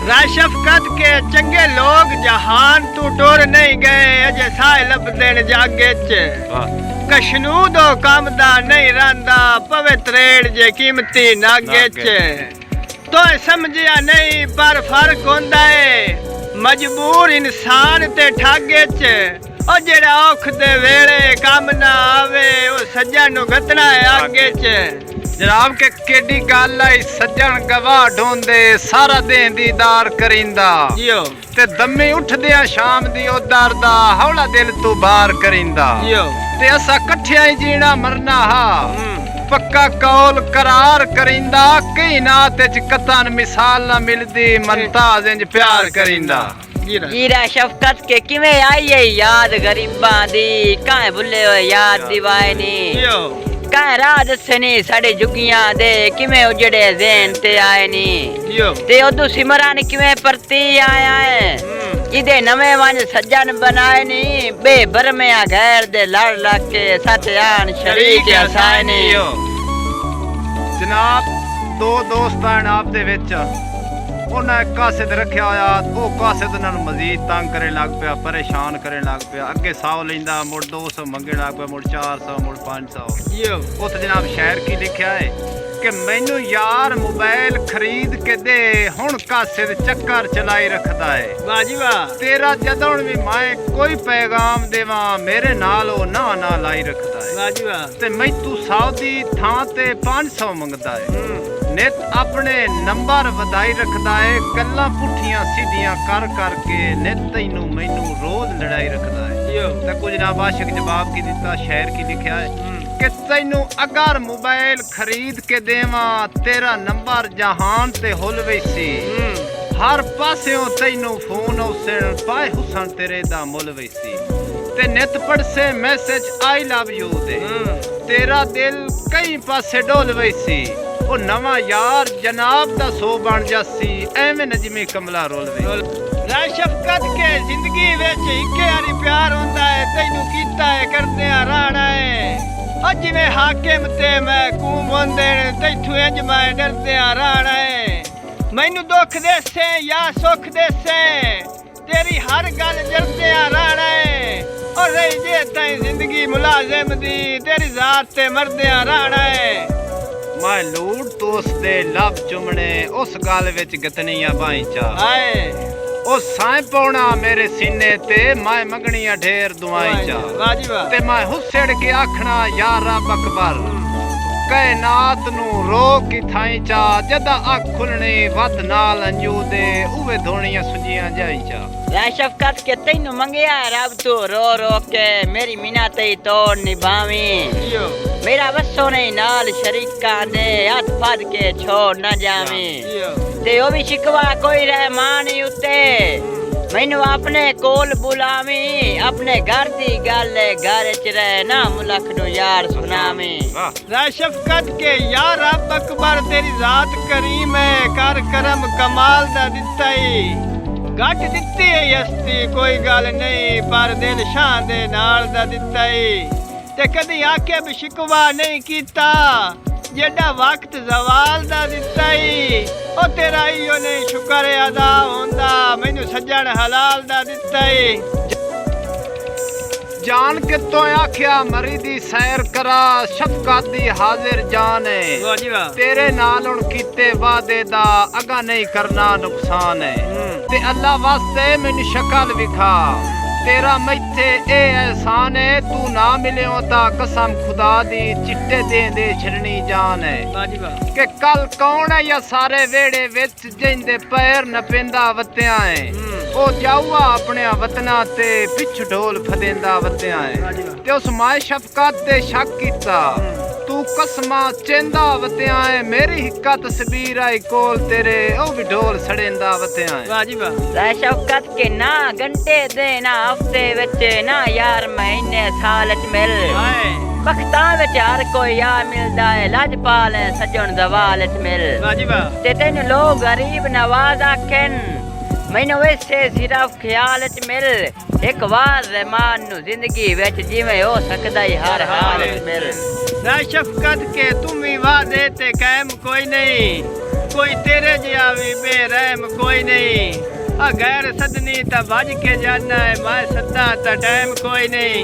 राय शफकत के चंगे लोग जहान तू टुर नहीं गए अजे साए लब देन जागे च कशनू दो काम दा नहीं रंदा पवे त्रेड़ जे कीमती नागे च तो समझिया नहीं पर फर्क होंदा है मजबूर इंसान ते ठागे च ओ जेड़ा औख दे वेले काम ना आवे ओ सज्जन नु गतना है आगे च जनाब के केडी गल आई सज्जन गवाह ढोंदे सारा दिन दीदार करिंदा जियो ते दम्मे उठदे शाम दी ओ दरदा हौला दिल तू बार करिंदा जियो ते असा कठिया ही जीना मरना हा पक्का कौल करार करिंदा कई नात च कतन मिसाल ना मिलदी मनताज इंज प्यार करिंदा जीरा शफकत के किवें आई है याद गरीबां दी काहे भुले हो याद दीवानी काहे रात सनी साडे जुगियां दे किवें उजड़े ज़हन ते आए नी ते ओदू सिमरन किवें परती आया है इदे नवे वंज सज्जन बनाए नी बे बरमिया गैर दे लड़ लग के सत्यान शरीक हसाए नी जनाब दो दोस्तां आप दे विच उन्हें एक कासिद रखा होया वो कासिद उन्होंने मजीद तंग करे लग पिया परेशान करे लग पिया अगे 100 लेंदा मुड़ 200 मंगे लग पिया मुड़ 400 मुड़ 500 उत जनाब शहर की लिखा है कि मैनू यार मोबाइल खरीद के दे हुण कासिद चक्कर चलाई रखदा है वाह जी वाह तेरा जदों भी मैं कोई पैगाम देवा मेरे नाल ओ ना लाई रखदा है वाह जी वाह ते मैं तू 100 दी थां ते 500 मंगदा है नित अपने नंबर वधाई रखदा है गल्लां पुठियां सीधियां कर के नित तैनू मैनू रोज लड़ाई रखदा है ते कुछ जनाब आशिक जवाब की दिता शहर की लिखा है कि तैनू अगर मोबाइल खरीद के देवा तेरा नंबर जहान ते हुल वैसी हर पास्यों तैनू फोन उसन पाए हुसन तेरे दा मुल वैसी ते नित पड़से मैसेज आई लव यू दे तेरा दिल कई पासे डोल वैसी ओ नवा यार जनाब दा सो बन जासी एवें नजमी कमला रोल वे राय शफकत के जिंदगी विच इक्के हारी प्यार होंदा है तैनू कीता है करदे रहना है अज जिवें हाकिम ते महकूम होंदे ने तैथों इंज मैं डरदे रहना है मैनू दुख देसे या सुख देसे तेरी हर गल जरदे रहना है और रही जे ताई जिंदगी मुलाजिम दी तेरी जात ते मरदे रहना है मैं लूट तोस दे लब चुमने उस गल विच गतनिया बाईचा आए ओ साए पौना मेरे सीने ते मैं मंगनिया ढेर दुआईचा वाह जी वाह ते मैं हुसड़ के आखना या रब अकबर कायनात नु रो की थाईचा जदा अख खुलनी वत नाल अंजू दे उवे धोनिया सुजियां जाईचा राय शफकत के तैनू मंगया रब तू रो के मेरी मिन्नत ही तोड़ निभावी मेरा बसो नहीं नाल शरीका दे हाथ फड़ के छोड़ न जावी ते ओ भी शिकवा कोई रहमान ही उते मैनू अपने कोल बुलावी अपने घर दी गल घर च रह ना मुलख नु यार सुनावी राय शफकत के यार रब अकबर तेरी जात करीम है कर करम कमाल दा दिता ही घट दिती है यस्ती कोई गल नहीं पर दिल शान दे नाल दा दिता ही ते कदी आके भी शिकवा नहीं कीता जेड़ा वक्त जवाल दा दिता ही ओ तेरा इयो नहीं शुक्र अदा होंदा मैनू सज्जन हलाल दा दिता ही जान के तो आख्या मरी दी सैर करा शफकत दी हाजिर जान है तेरे नाल हुण कीते वादे दा अगा नहीं करना नुकसान है ते अल्लाह वास्ते मैनू शक्ल विखा तेरा मैथे ए एहसान है तू ना मिले ता कसम खुदा दी चिट्टे दे छड़नी जान है कि कल कौन है या सारे वेड़े विच जिंदे पैर न पेंदा वत्तियां है ओ जाऊआ अपने वतना ते पिछ ढोल फदेंदा वत्तियां है ते उस माए शफकत ते शक कीता तू कसमा चेंदा वत्तियां है मेरी हिक्का तस्वीर आई कोल तेरे ओ भी ढोल सड़ेंदा वत्तियां है वाह जी वाह राय शफकत के ना घंटे दे ना हफ्ते विच ना यार महीने साल च मिल बख्तां विच हर कोई यार मिलदा है लजपाल है सजन जवाल च मिल वाह जी वाह ते तैनू लोग गरीब नवाज आखन मैनू वैसे सिर्फ ख्याल च मिल एक बार रहमान नु जिंदगी विच जिवें हो सकदा है हर हाल च मिल राय शफकत के तुम ही वादे ते कायम कोई नहीं कोई तेरे जिया भी बेरहम कोई नहीं। गैर सदनी ता भज के जाना है, मैं सदा ता टाइम कोई नहीं।